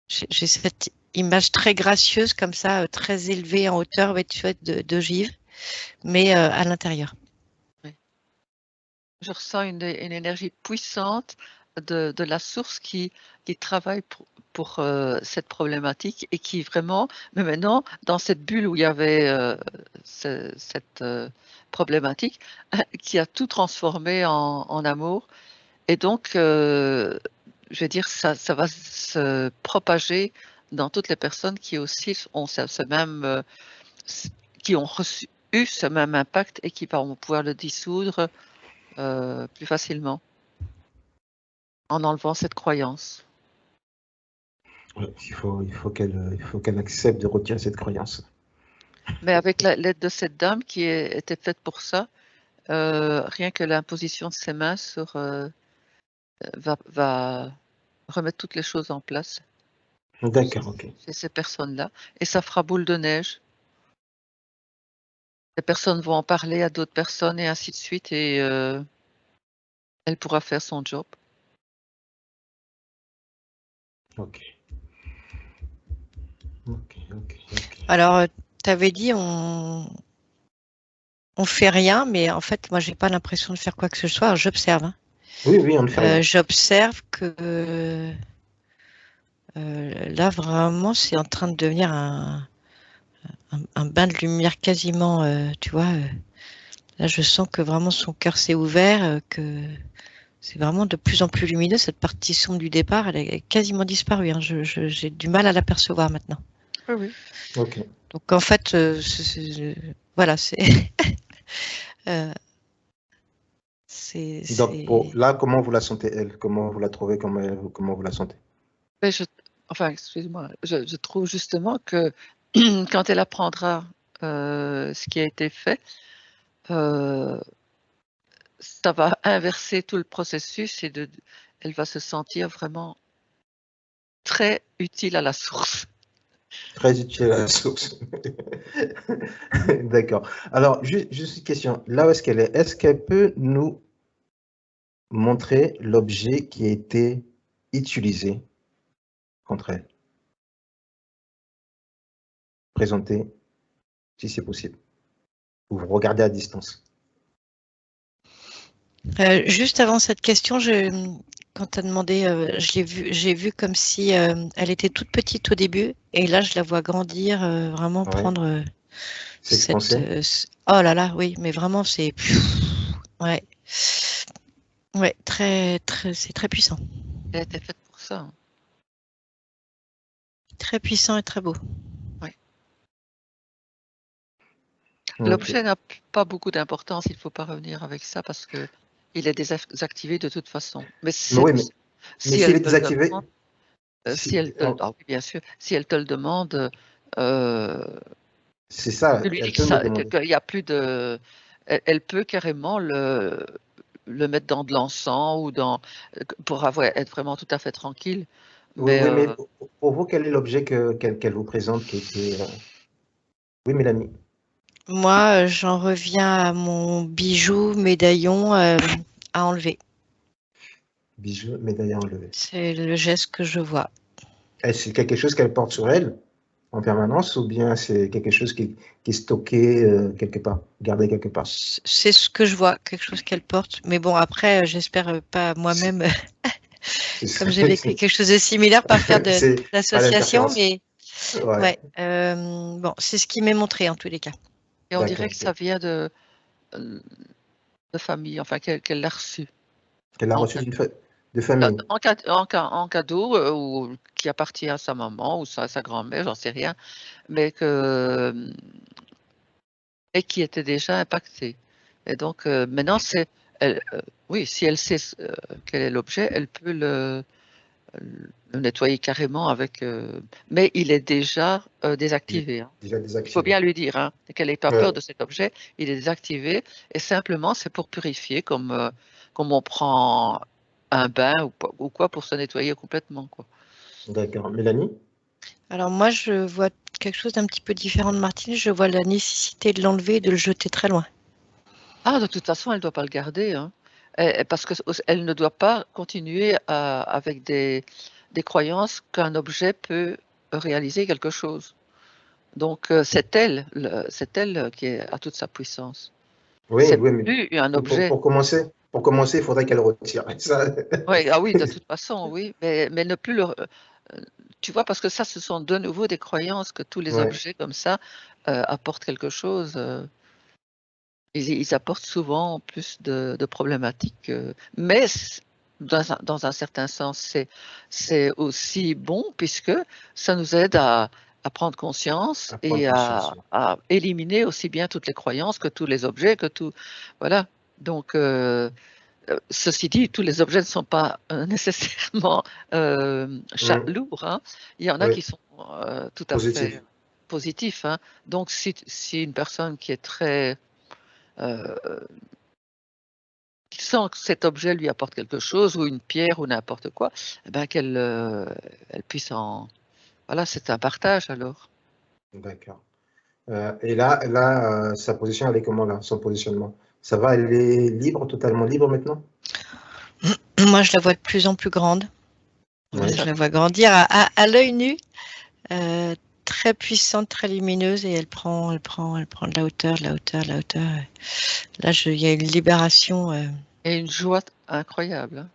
[SPEAKER 2] J'ai cette image très gracieuse comme ça, très élevée en hauteur, ouais, tu vois, d'ogive, mais à l'intérieur.
[SPEAKER 4] Oui. Je ressens une énergie puissante de la source qui travaille pour cette problématique et qui vraiment, mais maintenant, dans cette bulle où il y avait cette problématique, qui a tout transformé en amour. Et donc, je vais dire, ça va se propager dans toutes les personnes qui aussi ont qui ont eu ce même impact et qui vont pouvoir le dissoudre plus facilement en enlevant cette croyance.
[SPEAKER 3] Ouais, il faut qu'elle accepte de retirer cette croyance.
[SPEAKER 4] Mais avec l'aide de cette dame qui était faite pour ça, rien que l'imposition de ses mains va remettre toutes les choses en place
[SPEAKER 3] D'accord, ok.
[SPEAKER 4] chez ces personnes-là. Et ça fera boule de neige. Les personnes vont en parler à d'autres personnes et ainsi de suite et elle pourra faire son job.
[SPEAKER 3] Ok. Ok, ok, ok.
[SPEAKER 2] Alors, tu avais dit on fait rien, mais en fait, moi, j'ai pas l'impression de faire quoi que ce soit. Alors, j'observe. Hein.
[SPEAKER 3] Oui, oui, on ne fait rien.
[SPEAKER 2] J'observe que là, vraiment, c'est en train de devenir un bain de lumière quasiment, tu vois. Là, je sens que vraiment son cœur s'est ouvert, que c'est vraiment de plus en plus lumineux. Cette partie sombre du départ, elle est quasiment disparue. Hein. J'ai du mal à l'apercevoir maintenant.
[SPEAKER 4] Oui, oui.
[SPEAKER 3] Ok.
[SPEAKER 2] Donc, en fait, voilà, c'est...
[SPEAKER 3] Donc, là, comment vous la sentez, elle? Comment vous la trouvez? Comment vous la sentez?
[SPEAKER 4] Mais enfin, excuse-moi, je trouve justement que quand elle apprendra ce qui a été fait, ça va inverser tout le processus et elle va se sentir vraiment très utile à la source.
[SPEAKER 3] Très utile à la source. D'accord. Alors, juste une question. Là où est-ce qu'elle peut nous montrer l'objet qui a été utilisé contre elle? Présenter, si c'est possible. Ou vous regardez à distance.
[SPEAKER 2] Juste avant cette question, quand tu as demandé, j'ai vu comme si elle était toute petite au début, et là, je la vois grandir, vraiment
[SPEAKER 3] Ouais,
[SPEAKER 2] prendre
[SPEAKER 3] c'est expansé.
[SPEAKER 2] oh là là, oui, mais vraiment, ouais, ouais, c'est très puissant.
[SPEAKER 4] Elle était faite pour ça, hein.
[SPEAKER 2] Très puissant et très beau.
[SPEAKER 3] Ok.
[SPEAKER 4] L'objet n'a pas beaucoup d'importance, il ne faut pas revenir avec ça parce que il est désactivé de toute façon. Mais
[SPEAKER 3] Mais oui, mais
[SPEAKER 4] si
[SPEAKER 3] s'il
[SPEAKER 4] elle
[SPEAKER 3] est
[SPEAKER 4] te le
[SPEAKER 3] désactivé,
[SPEAKER 4] demande,
[SPEAKER 3] si-
[SPEAKER 4] ah oui, bien sûr, si elle te le demande,
[SPEAKER 3] c'est ça,
[SPEAKER 4] tu lui dis
[SPEAKER 3] elle peut me demander.
[SPEAKER 4] qu'il y a plus de, elle peut carrément le mettre dans de l'encens ou pour être vraiment tout à fait tranquille.
[SPEAKER 3] Oui,
[SPEAKER 4] Mais
[SPEAKER 3] oui, mais pour vous, quel est l'objet qu'elle vous présente qui était... Oui, Mélanie,
[SPEAKER 2] Moi, j'en reviens à mon bijou médaillon à enlever.
[SPEAKER 3] bijou, médaille enlevée.
[SPEAKER 2] C'est le geste que je vois.
[SPEAKER 3] Est-ce quelque chose qu'elle porte sur elle en permanence ou bien c'est quelque chose qui est stocké quelque part, gardé quelque part?
[SPEAKER 2] C'est ce que je vois, quelque chose qu'elle porte. Mais bon, après, j'espère pas moi-même, comme j'ai vécu quelque chose de similaire, pas faire
[SPEAKER 3] C'est pas
[SPEAKER 2] d'association,
[SPEAKER 3] l'interférence.
[SPEAKER 2] mais
[SPEAKER 3] Ouais,
[SPEAKER 2] ouais. Bon, c'est ce qui m'est montré en tous les cas.
[SPEAKER 4] et on dirait
[SPEAKER 3] d'accord.
[SPEAKER 4] que ça vient de famille, enfin qu'elle l'a reçu.
[SPEAKER 3] Qu'elle a
[SPEAKER 4] En
[SPEAKER 3] reçu de famille.
[SPEAKER 4] en cadeau ou qui appartient à sa maman ou sa grand-mère, j'en sais rien, mais et qui était déjà impacté. Et donc maintenant, oui, si elle sait quel est l'objet, elle peut le nettoyer carrément avec. Mais il est déjà désactivé, hein.
[SPEAKER 3] Déjà
[SPEAKER 4] Il faut
[SPEAKER 3] désactivé.
[SPEAKER 4] bien lui dire, hein, qu'elle n'ait pas
[SPEAKER 3] Ouais.
[SPEAKER 4] peur de cet objet. Il est désactivé et simplement c'est pour purifier, comme on prend un bain ou quoi pour se nettoyer complètement, quoi.
[SPEAKER 3] D'accord. Mélanie?
[SPEAKER 2] Alors moi, je vois quelque chose d'un petit peu différent de Martine. Je vois la nécessité de l'enlever et de le jeter très loin.
[SPEAKER 4] Ah, de toute façon, elle ne doit pas le garder, hein. Parce qu'elle ne doit pas continuer avec des croyances qu'un objet peut réaliser quelque chose. Donc, c'est elle qui a toute sa puissance.
[SPEAKER 3] Oui,
[SPEAKER 4] C'est
[SPEAKER 3] oui, mais
[SPEAKER 4] plus un objet.
[SPEAKER 3] pour commencer, il faudrait qu'elle retire ça.
[SPEAKER 4] Oui, ah oui, de toute façon, oui, mais ne plus tu vois, parce que ça, ce sont de nouveau des croyances que tous les
[SPEAKER 3] Ouais.
[SPEAKER 4] objets comme ça apportent quelque chose. Ils apportent souvent plus de problématiques, mais dans un certain sens, c'est aussi bon puisque ça nous aide à prendre conscience
[SPEAKER 3] À prendre
[SPEAKER 4] et
[SPEAKER 3] conscience.
[SPEAKER 4] à éliminer aussi bien toutes les croyances que tous les objets, que tout. Voilà. Donc, ceci dit, tous les objets ne sont pas nécessairement lourds, hein. Il y en a
[SPEAKER 3] Oui,
[SPEAKER 4] qui sont tout à
[SPEAKER 3] positif.
[SPEAKER 4] fait positifs, hein. Donc, si une personne qui est très euh, qui sent que cet objet lui apporte quelque chose, ou une pierre, ou n'importe quoi, eh ben elle puisse en. Voilà, c'est un partage alors.
[SPEAKER 3] D'accord. Et là, sa position, elle est comment là, son positionnement? Ça va, elle est libre, totalement libre maintenant?
[SPEAKER 2] Moi, je la vois de plus en plus grande.
[SPEAKER 4] Et
[SPEAKER 3] Oui.
[SPEAKER 2] Je la vois grandir à l'œil nu, très puissante, très lumineuse, et elle prend de la hauteur, de la hauteur, de la hauteur. Là, il y a une libération.
[SPEAKER 4] Et une joie incroyable, hein.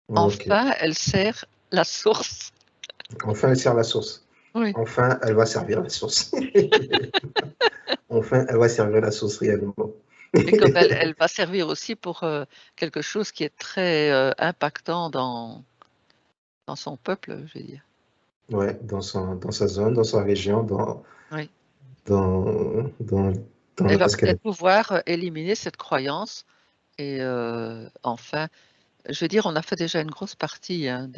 [SPEAKER 3] Ok.
[SPEAKER 4] Enfin, elle sert la source.
[SPEAKER 3] Enfin, elle sert la source.
[SPEAKER 4] Oui.
[SPEAKER 3] Enfin, elle va servir la source. Enfin, elle va servir la source réellement.
[SPEAKER 4] Et comme elle va servir aussi pour quelque chose qui est très impactant dans son peuple, je veux dire.
[SPEAKER 3] Ouais, dans sa zone, dans sa région,
[SPEAKER 4] Oui.
[SPEAKER 3] dans, dans,
[SPEAKER 4] Elle va
[SPEAKER 3] parce qu'elle
[SPEAKER 4] peut-être pouvoir éliminer cette croyance et enfin, je veux dire, on a fait déjà une grosse partie, hein,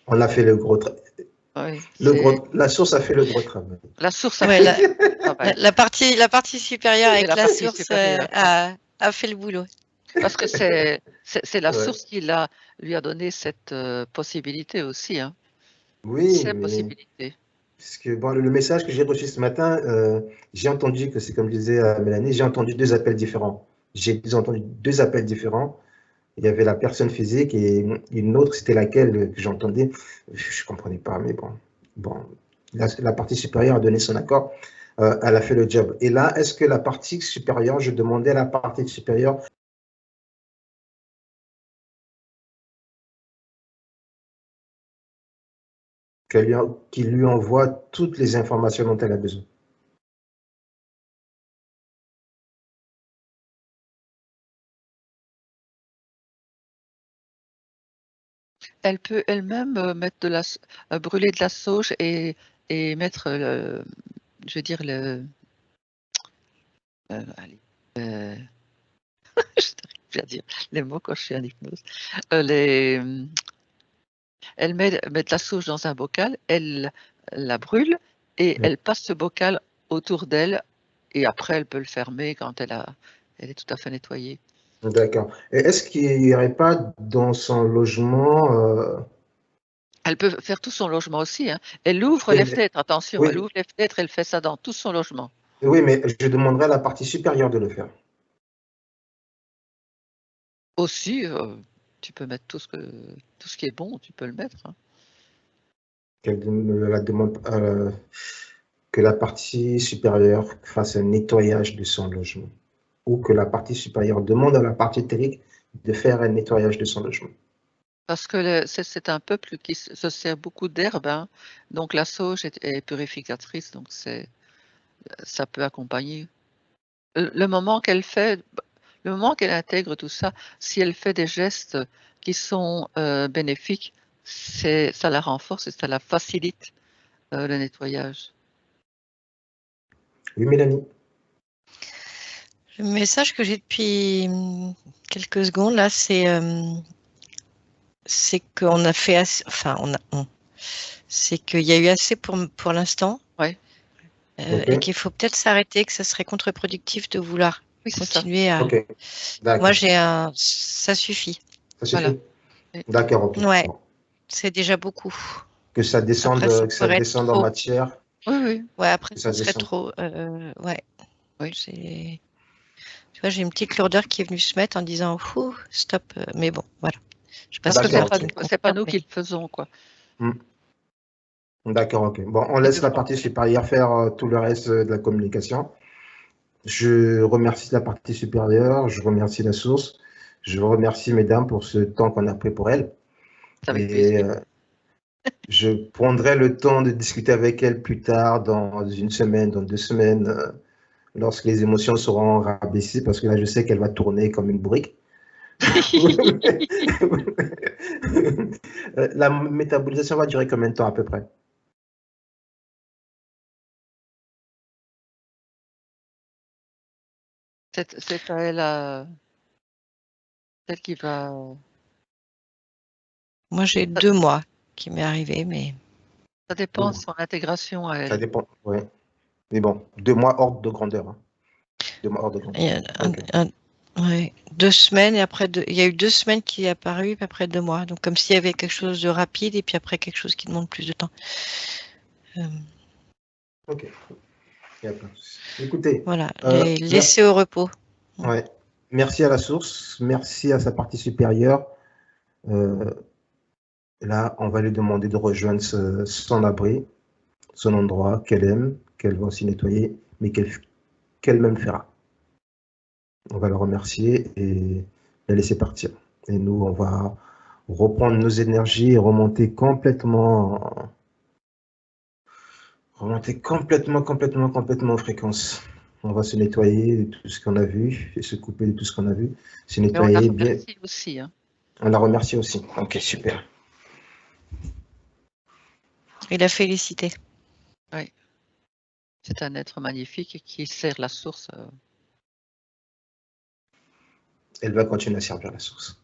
[SPEAKER 3] on a fait
[SPEAKER 4] oui,
[SPEAKER 3] la source a fait le gros travail.
[SPEAKER 4] la source a
[SPEAKER 2] Ouais,
[SPEAKER 4] fait le travail
[SPEAKER 2] la partie supérieure
[SPEAKER 4] et
[SPEAKER 2] avec
[SPEAKER 4] la
[SPEAKER 2] la
[SPEAKER 4] partie
[SPEAKER 2] source
[SPEAKER 4] supérieure,
[SPEAKER 2] a fait le boulot.
[SPEAKER 4] parce que c'est la
[SPEAKER 3] Ouais.
[SPEAKER 4] source qui lui a donné cette possibilité aussi, hein,
[SPEAKER 3] Oui,
[SPEAKER 4] ces
[SPEAKER 3] mais
[SPEAKER 4] possibilités.
[SPEAKER 3] parce que bon, le message que j'ai reçu ce matin, j'ai entendu que c'est comme je disais à Mélanie, j'ai entendu deux appels différents. J'ai entendu deux appels différents. Il y avait la personne physique et une autre, c'était laquelle que j'entendais. Je ne comprenais pas, mais bon, la partie supérieure a donné son accord. Elle a fait le job. Et là, est-ce que la partie supérieure, je demandais à la partie supérieure qui lui envoie toutes les informations dont elle a besoin.
[SPEAKER 4] Elle peut elle-même mettre brûler de la sauge et mettre je veux dire allez, je n'arrive plus à dire les mots quand je suis en hypnose. Elle met de la sauge dans un bocal, elle la brûle et
[SPEAKER 3] Oui.
[SPEAKER 4] elle passe ce bocal autour d'elle et après elle peut le fermer quand elle est tout à fait nettoyée.
[SPEAKER 3] D'accord. Et est-ce qu'il n'y aurait pas dans son logement...
[SPEAKER 4] Elle peut faire tout son logement aussi, hein. Elle ouvre
[SPEAKER 3] Oui,
[SPEAKER 4] les
[SPEAKER 3] mais-
[SPEAKER 4] fenêtres, attention,
[SPEAKER 3] oui,
[SPEAKER 4] elle ouvre les fenêtres, elle fait ça dans tout son logement.
[SPEAKER 3] oui, mais je demanderai à la partie supérieure de le faire.
[SPEAKER 4] Aussi, tu peux mettre tout ce qui est bon, tu peux le mettre, hein.
[SPEAKER 3] La demande que la partie supérieure fasse un nettoyage de son logement. Ou que la partie supérieure demande à la partie éthérique de faire un nettoyage de son logement.
[SPEAKER 4] Parce que c'est un peuple qui se sert beaucoup d'herbes, hein. Donc la sauge est purificatrice, donc ça peut accompagner. Le moment qu'elle intègre tout ça, si elle fait des gestes qui sont bénéfiques, ça la renforce et ça la facilite le nettoyage.
[SPEAKER 3] Oui, Mélanie?
[SPEAKER 2] Le message que j'ai depuis quelques secondes là, c'est qu'on a fait assez, enfin c'est qu'il y a eu assez pour l'instant.
[SPEAKER 4] Ouais.
[SPEAKER 3] Ok.
[SPEAKER 2] Et qu'il faut peut-être s'arrêter, que ça serait contre-productif de vouloir
[SPEAKER 4] Oui, c'est ça.
[SPEAKER 2] continuer à.
[SPEAKER 3] Ok. D'accord.
[SPEAKER 2] Moi, ça suffit.
[SPEAKER 3] Ça suffit?
[SPEAKER 4] Voilà.
[SPEAKER 3] D'accord, ok.
[SPEAKER 2] Ouais,
[SPEAKER 3] Bon.
[SPEAKER 2] c'est déjà beaucoup.
[SPEAKER 3] Que ça descende,
[SPEAKER 2] Après, ça
[SPEAKER 3] que ça
[SPEAKER 2] pourrait être
[SPEAKER 3] descende en
[SPEAKER 2] trop.
[SPEAKER 3] matière.
[SPEAKER 4] Oui, oui.
[SPEAKER 2] Ouais, après,
[SPEAKER 3] Que
[SPEAKER 2] ça
[SPEAKER 3] ça
[SPEAKER 2] serait
[SPEAKER 3] descende.
[SPEAKER 2] trop. Ouais.
[SPEAKER 4] Oui.
[SPEAKER 2] Tu vois, j'ai une petite lourdeur qui est venue se mettre en disant ouh, stop. Mais bon, voilà. Je sais pas
[SPEAKER 4] Parce que
[SPEAKER 2] si la
[SPEAKER 3] D'accord,
[SPEAKER 2] partie me
[SPEAKER 3] ok.
[SPEAKER 4] c'est pas
[SPEAKER 2] confirme,
[SPEAKER 4] nous
[SPEAKER 2] mais
[SPEAKER 4] qui le faisons, quoi.
[SPEAKER 3] D'accord, ok. Bon, on
[SPEAKER 4] Les
[SPEAKER 3] laisse
[SPEAKER 4] deux
[SPEAKER 3] la
[SPEAKER 4] parties.
[SPEAKER 3] partie supérieure faire tout le reste de la communication. Je remercie la partie supérieure, je remercie la source, je remercie mesdames pour ce temps qu'on a pris pour elles.
[SPEAKER 4] C'est avec
[SPEAKER 3] Et
[SPEAKER 4] plaisir.
[SPEAKER 3] je prendrai le temps de discuter avec elles plus tard, dans une semaine, dans 2 semaines, lorsque les émotions seront rabaissées, parce que là, je sais qu'elle va tourner comme une brique. La métabolisation va durer combien de temps à peu près?
[SPEAKER 4] C'est à elle, celle qui va.
[SPEAKER 2] moi, j'ai 2 mois qui m'est arrivé, mais
[SPEAKER 4] Ça dépend de son intégration à
[SPEAKER 3] Ça
[SPEAKER 4] elle.
[SPEAKER 3] dépend, oui. Mais bon, 2 mois ordre de grandeur. Hein. 2 mois ordre de grandeur.
[SPEAKER 2] il y a
[SPEAKER 3] Ok.
[SPEAKER 2] ouais, 2 semaines et après il y a eu 2 semaines qui est apparu, puis après 2 mois. Donc comme s'il y avait quelque chose de rapide et puis après quelque chose qui demande plus de temps.
[SPEAKER 3] Ok. Il y a pas de souci. Écoutez,
[SPEAKER 2] Voilà,
[SPEAKER 3] merci.
[SPEAKER 2] laisser au repos.
[SPEAKER 3] Ouais. Merci à la source, merci à sa partie supérieure. Là, on va lui demander de rejoindre son abri, son endroit qu'elle aime, qu'elle va aussi nettoyer, mais qu'elle-même fera. On va le remercier et la laisser partir. Et nous, on va reprendre nos énergies et remonter complètement en fréquence. On va se nettoyer de tout ce qu'on a vu et se couper de tout ce qu'on a vu. Se
[SPEAKER 4] Mais on la
[SPEAKER 3] nettoyer bien.
[SPEAKER 4] remercie aussi, hein.
[SPEAKER 3] On la remercie aussi. Ok, super.
[SPEAKER 2] Et la féliciter.
[SPEAKER 4] Oui. C'est un être magnifique qui sert la source.
[SPEAKER 3] Elle va continuer à servir la source.